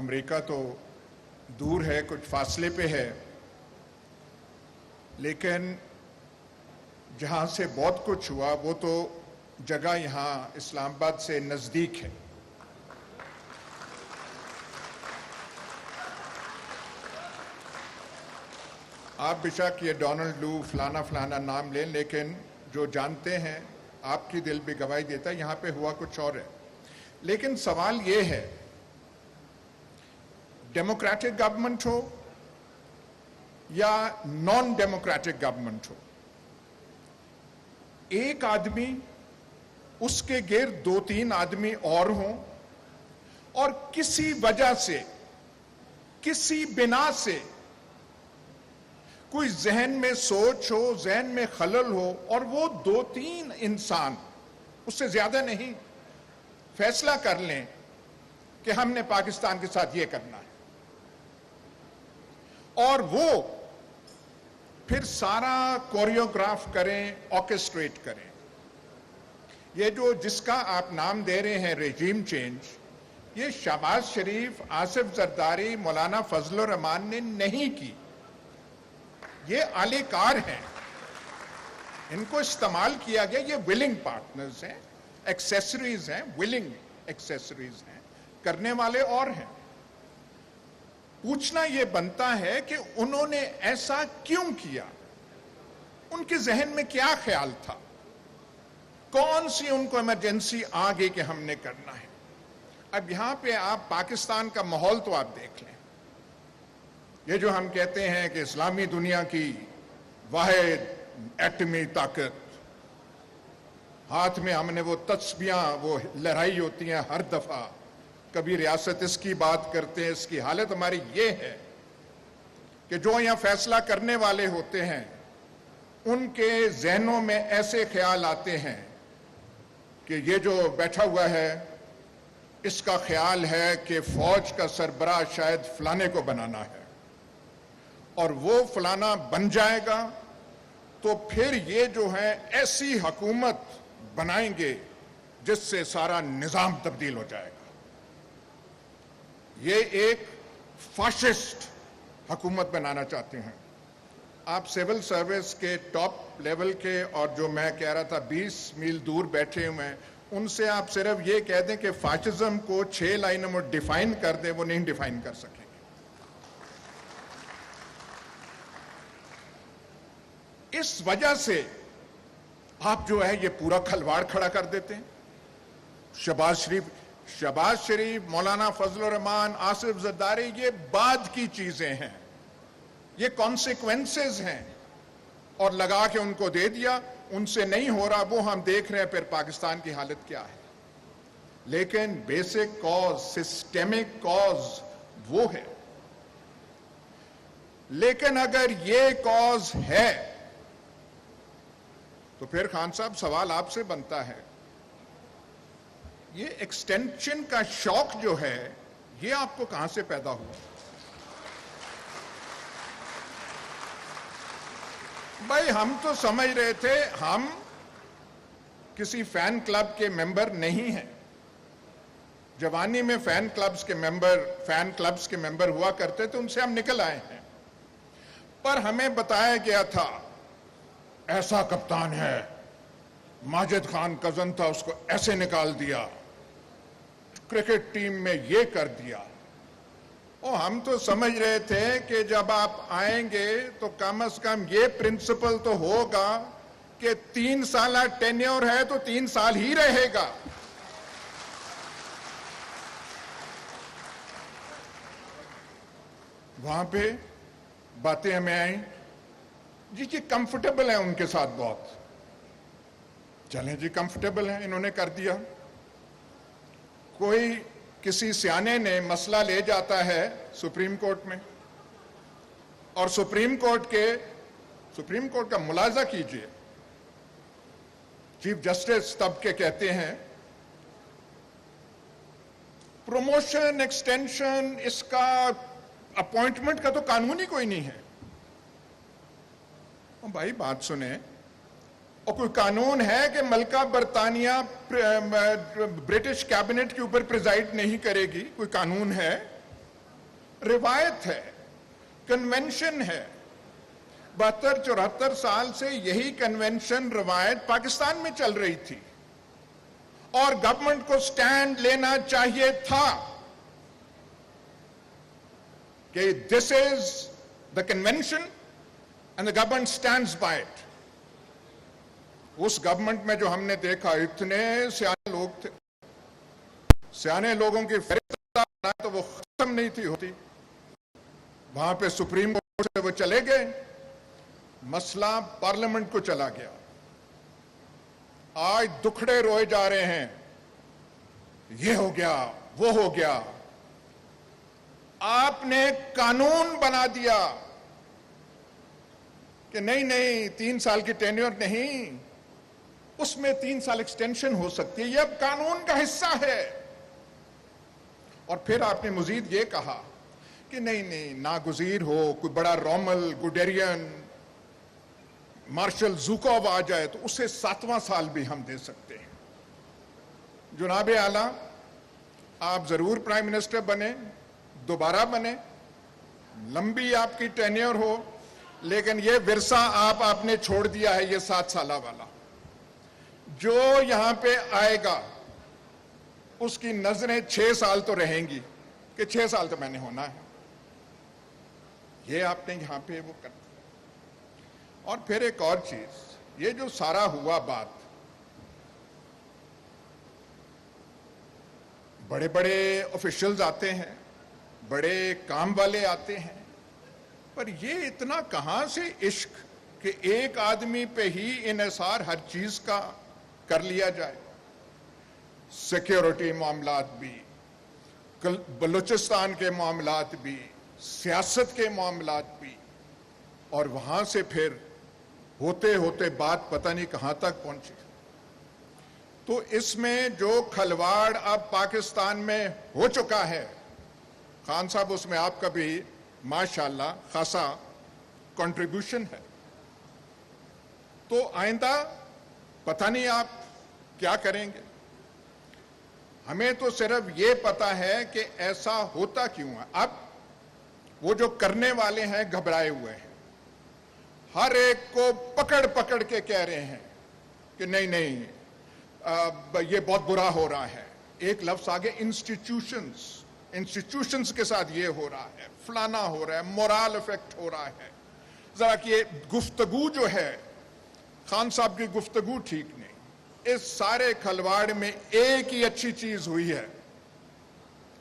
امریکہ تو دور ہے، کچھ فاصلے پہ ہے، لیکن جہاں سے بہت کچھ ہوا وہ تو جگہ یہاں اسلام آباد سے نزدیک ہے۔ آپ بشک یہ ڈونلڈ لو فلانا فلانا نام لیں، لیکن جو جانتے ہیں آپ کی دل بھی گواہی دیتا ہے یہاں پہ ہوا کچھ اور ہے۔ لیکن سوال یہ ہے، ڈیموکریٹک گورنمنٹ ہو یا نان ڈیموکریٹک گورنمنٹ ہو، ایک آدمی، اس کے گرد 2-3 آدمی اور ہوں، اور کسی وجہ سے، کسی بنا سے کوئی ذہن میں سوچ ہو، ذہن میں خلل ہو، اور وہ 2-3 انسان، اس سے زیادہ نہیں، فیصلہ کر لیں کہ ہم نے پاکستان کے ساتھ یہ کرنا ہے، اور وہ پھر سارا کوریوگراف کریں، آرکسٹریٹ کریں۔ یہ جو جس کا آپ نام دے رہے ہیں ریجیم چینج، یہ شہباز شریف، آصف زرداری، مولانا فضل الرحمان نے نہیں کی، یہ اہل کار ہیں، ان کو استعمال کیا گیا، یہ ولنگ پارٹنرز ہیں، ایکسیسریز ہیں، ولنگ ایکسیسریز ہیں، کرنے والے اور ہیں۔ پوچھنا یہ بنتا ہے کہ انہوں نے ایسا کیوں کیا، ان کے ذہن میں کیا خیال تھا، کون سی ان کو ایمرجنسی آ گئی کہ ہم نے کرنا ہے۔ اب یہاں پہ آپ پاکستان کا ماحول تو آپ دیکھ لیں، یہ جو ہم کہتے ہیں کہ اسلامی دنیا کی واحد ایٹمی طاقت، ہاتھ میں ہم نے وہ تسبیحاں، وہ لہرائی ہوتی ہیں ہر دفعہ، کبھی ریاست اس کی بات کرتے ہیں، اس کی حالت ہماری یہ ہے کہ جو یہاں فیصلہ کرنے والے ہوتے ہیں ان کے ذہنوں میں ایسے خیال آتے ہیں کہ یہ جو بیٹھا ہوا ہے اس کا خیال ہے کہ فوج کا سربراہ شاید فلانے کو بنانا ہے، اور وہ فلانا بن جائے گا تو پھر یہ جو ہے ایسی حکومت بنائیں گے جس سے سارا نظام تبدیل ہو جائے گا۔ یہ ایک فاشسٹ حکومت بنانا چاہتے ہیں۔ آپ سول سروس کے ٹاپ لیول کے، اور جو میں کہہ رہا تھا 20 میل دور بیٹھے ہوئے ہیں، ان سے آپ صرف یہ کہہ دیں کہ فاشزم کو 6 لائنوں میں ڈیفائن کر دیں، وہ نہیں ڈیفائن کر سکیں گے۔ اس وجہ سے آپ جو ہے یہ پورا کھلواڑ کھڑا کر دیتے ہیں۔ شہباز شریف، مولانا فضل الرحمان، آصف زرداری، یہ بعد کی چیزیں ہیں، یہ کانسیکوینسز ہیں، اور لگا کے ان کو دے دیا، ان سے نہیں ہو رہا، وہ ہم دیکھ رہے ہیں پھر پاکستان کی حالت کیا ہے۔ لیکن بیسک کاز، سسٹمک کاز وہ ہے۔ لیکن اگر یہ کاز ہے تو پھر خان صاحب سوال آپ سے بنتا ہے، یہ ایکسٹینشن کا شوق جو ہے یہ آپ کو کہاں سے پیدا ہوا؟ بھائی ہم تو سمجھ رہے تھے ہم کسی فین کلب کے ممبر نہیں ہیں۔ جوانی میں فین کلبز کے ممبر ہوا کرتے تھے، ان سے ہم نکل آئے ہیں، پر ہمیں بتایا گیا تھا ایسا کپتان ہے، ماجد خان کزن تھا، اس کو ایسے نکال دیا، کرکٹ ٹیم میں یہ کر دیا۔ اور ہم تو سمجھ رہے تھے کہ جب آپ آئیں گے تو کم از کم یہ پرنسپل تو ہوگا کہ 3 سالہ ٹینیور ہے تو 3 سال ہی رہے گا۔ وہاں پہ باتیں ہمیں آئیں جی کمفرٹیبل ہیں ان کے ساتھ، بہت چلیں جی کمفرٹیبل ہیں، انہوں نے کر دیا۔ کوئی کسی سیانے نے مسئلہ لے جاتا ہے سپریم کورٹ میں، اور سپریم کورٹ کا ملاحظہ کیجئے، چیف جسٹس تب کے کہتے ہیں پروموشن ایکسٹینشن اس کا اپوائنٹمنٹ کا تو قانون ہی کوئی نہیں ہے۔ بھائی بات سنیں، اور کوئی قانون ہے کہ ملکہ برطانیہ برٹش کیبنٹ کے اوپر پریزائڈ نہیں کرے گی؟ کوئی قانون ہے؟ روایت ہے, کنونشن ہے. 72-74 سال سے یہی کنونشن روایت پاکستان میں چل رہی تھی, اور گورنمنٹ کو سٹینڈ لینا چاہیے تھا کہ this is the convention and the government stands by it. اس گورنمنٹ میں جو ہم نے دیکھا, اتنے سیانے لوگ تھے, سیانے لوگوں کی فہرست تو وہ ختم نہیں تھی ہوتی. وہاں پہ سپریم کورٹ سے وہ چلے گئے, مسئلہ پارلیمنٹ کو چلا گیا. آج دکھڑے روئے جا رہے ہیں, یہ ہو گیا وہ ہو گیا. آپ نے قانون بنا دیا کہ نہیں 3 سال کی ٹینیور نہیں, اس میں 3 سال ایکسٹینشن ہو سکتی ہے, یہ اب قانون کا حصہ ہے. اور پھر آپ نے مزید یہ کہا کہ نہیں ناگزیر ہو کوئی بڑا رومل, گوڈیرین, مارشل زوکوو آ جائے تو اسے 7واں سال بھی ہم دے سکتے ہیں. جناب اعلیٰ, آپ ضرور پرائم منسٹر بنے, دوبارہ بنے, لمبی آپ کی ٹینیور ہو, لیکن یہ ورثہ آپ نے چھوڑ دیا ہے, یہ 7 سالہ والا. جو یہاں پہ آئے گا اس کی نظریں 6 سال تو رہیں گی کہ 6 سال تو میں نے ہونا ہے. یہ آپ نے یہاں پہ وہ کر. اور پھر ایک اور چیز, یہ جو سارا ہوا بات, بڑے بڑے آفیشلز آتے ہیں, بڑے کام والے آتے ہیں, پر یہ اتنا کہاں سے عشق کہ ایک آدمی پہ ہی انحصار ہر چیز کا کر لیا جائے. سیکیورٹی معاملات بھی, بلوچستان کے معاملات بھی, سیاست کے معاملات بھی, اور وہاں سے پھر ہوتے ہوتے بات پتہ نہیں کہاں تک پہنچی. تو اس میں جو کھلواڑ اب پاکستان میں ہو چکا ہے, خان صاحب اس میں آپ کا بھی ماشاءاللہ خاصا کنٹریبیوشن ہے. تو آئندہ پتہ نہیں آپ کیا کریں گے. ہمیں تو صرف یہ پتا ہے کہ ایسا ہوتا کیوں ہے. اب وہ جو کرنے والے ہیں گھبرائے ہوئے ہیں, ہر ایک کو پکڑ کے کہہ رہے ہیں کہ نہیں یہ بہت برا ہو رہا ہے. ایک لفظ آگے, انسٹیٹیوشنز کے ساتھ یہ ہو رہا ہے, فلانا ہو رہا ہے, مورال افیکٹ ہو رہا ہے. ذرا کہ یہ گفتگو جو ہے, خان صاحب کی گفتگو ٹھیک نہیں. اس سارے کھلواڑ میں ایک ہی اچھی چیز ہوئی ہے,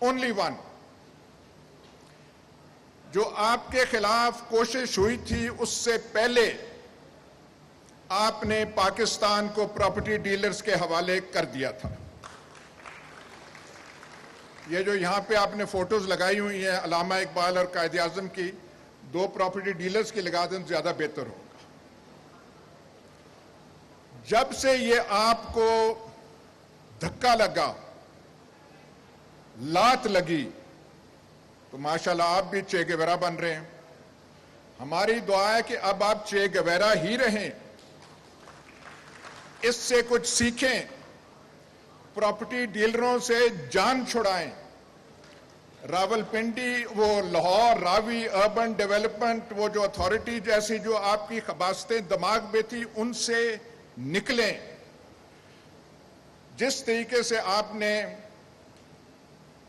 اونلی ون, جو آپ کے خلاف کوشش ہوئی تھی اس سے پہلے آپ نے پاکستان کو پراپرٹی ڈیلرز کے حوالے کر دیا تھا. یہ جو یہاں پہ آپ نے فوٹوز لگائی ہوئی ہیں علامہ اقبال اور قائد اعظم کی, 2 پراپرٹی ڈیلرز کی لگا دیں زیادہ بہتر ہوگا. جب سے یہ آپ کو دھکا لگا, لات لگی, تو ماشاءاللہ آپ بھی چے گیورا بن رہے ہیں. ہماری دعا ہے کہ اب آپ چے گیورا ہی رہیں, اس سے کچھ سیکھیں, پراپرٹی ڈیلروں سے جان چھڑائیں. راولپنڈی, وہ لاہور راوی اربن ڈیولپمنٹ, وہ جو اتھارٹی جیسی جو آپ کی خباستیں دماغ میں تھی, ان سے نکلیں. جس طریقے سے آپ نے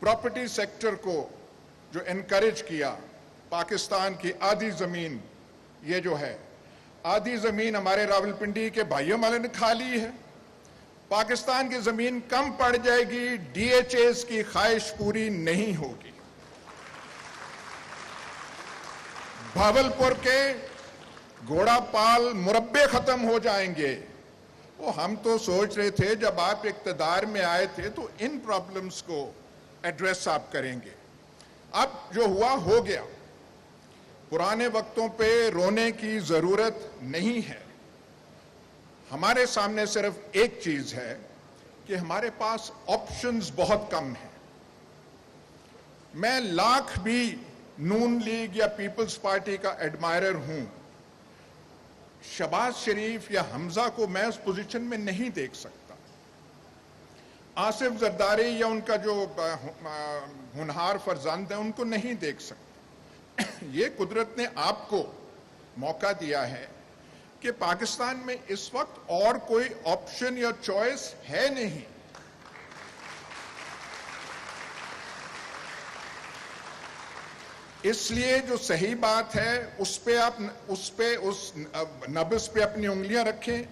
پراپرٹی سیکٹر کو جو انکریج کیا, پاکستان کی آدھی زمین, یہ جو ہے آدھی زمین ہمارے راولپنڈی کے بھائیوں والے نے کھا لی ہے. پاکستان کی زمین کم پڑ جائے گی, ڈی ایچ ایز کی خواہش پوری نہیں ہوگی. بھاولپور کے گھوڑا پال مربے ختم ہو جائیں گے. وہ ہم تو سوچ رہے تھے جب آپ اقتدار میں آئے تھے تو ان پرابلمز کو ایڈریس آپ کریں گے. اب جو ہوا ہو گیا. پرانے وقتوں پہ رونے کی ضرورت نہیں ہے. ہمارے سامنے صرف ایک چیز ہے کہ ہمارے پاس آپشنز بہت کم ہیں. میں لاکھ بھی نون لیگ یا پیپلز پارٹی کا ایڈمائرر ہوں, شہباز شریف یا حمزہ کو میں اس پوزیشن میں نہیں دیکھ سکتا. آصف زرداری یا ان کا جو ہونہار فرزند ہے ان کو نہیں دیکھ سکتا. یہ قدرت نے آپ کو موقع دیا ہے کہ پاکستان میں اس وقت اور کوئی آپشن یا چوائس ہے نہیں. اس لیے جو صحیح بات ہے اس نبض پہ اپنی انگلیاں رکھیں.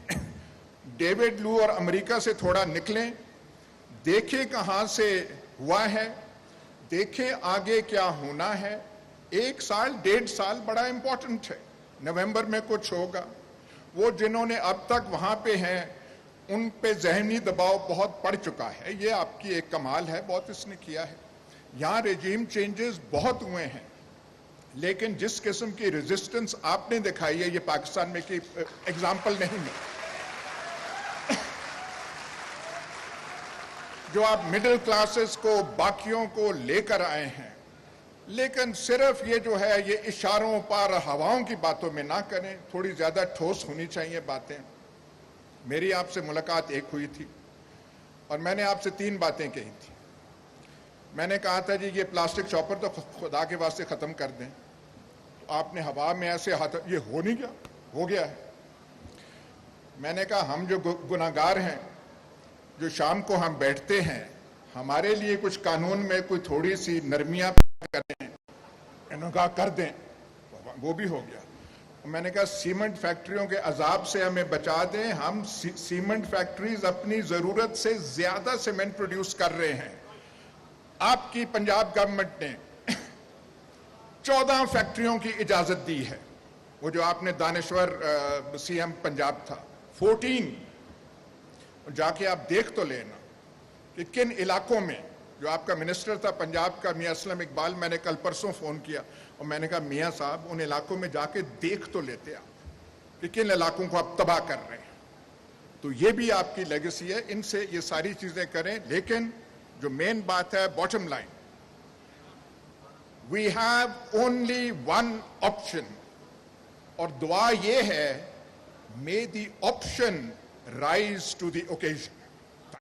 ڈیوڈ لو اور امریکہ سے تھوڑا نکلیں, دیکھیں کہاں سے ہوا ہے, دیکھیں آگے کیا ہونا ہے. 1 سال 1.5 سال بڑا امپورٹنٹ ہے. نومبر میں کچھ ہوگا. وہ جنہوں نے اب تک وہاں پہ ہیں ان پہ ذہنی دباؤ بہت پڑ چکا ہے. یہ آپ کی ایک کمال ہے, بہت اس نے کیا ہے. یہاں ریجیم چینجز بہت ہوئے ہیں, لیکن جس قسم کی ریزسٹنس آپ نے دکھائی ہے یہ پاکستان میں کی ایگزامپل نہیں ہے. جو آپ مڈل کلاسز کو باقیوں کو لے کر آئے ہیں, لیکن صرف یہ جو ہے یہ اشاروں پر ہواؤں کی باتوں میں نہ کریں, تھوڑی زیادہ ٹھوس ہونی چاہیے باتیں. میری آپ سے ملاقات ایک ہوئی تھی اور میں نے آپ سے 3 باتیں کہی تھی. میں نے کہا تھا جی یہ پلاسٹک چاپر تو خدا کے واسطے ختم کر دیں. آپ نے ہوا میں ایسے ہاتھ, یہ ہو نہیں گیا, ہو گیا ہے. میں نے کہا ہم جو گناہگار ہیں, جو شام کو ہم بیٹھتے ہیں, ہمارے لیے کچھ قانون میں کوئی تھوڑی سی نرمیاں کریں. انہوں نے کہا کر دیں, وہ بھی ہو گیا. میں نے کہا سیمنٹ فیکٹریوں کے عذاب سے ہمیں بچا دیں. ہم سیمنٹ فیکٹریز اپنی ضرورت سے زیادہ سیمنٹ پروڈیوس کر رہے ہیں. آپ کی پنجاب گورنمنٹ نے 14 فیکٹریوں کی اجازت دی ہے. وہ جو آپ نے دانشور سی ایم پنجاب تھا, 14. جا کے آپ دیکھ تو لینا کہ کن علاقوں میں. جو آپ کا منسٹر تھا پنجاب کا میاں اسلم اقبال, میں نے کل پرسوں فون کیا اور میں نے کہا میاں صاحب ان علاقوں میں جا کے دیکھ تو لیتے آپ کہ کن علاقوں کو آپ تباہ کر رہے ہیں. تو یہ بھی آپ کی لیگیسی ہے. ان سے یہ ساری چیزیں کریں, لیکن جو مین بات ہے bottom line, we have only one option. اور دعا یہ ہے may the option rise to the occasion.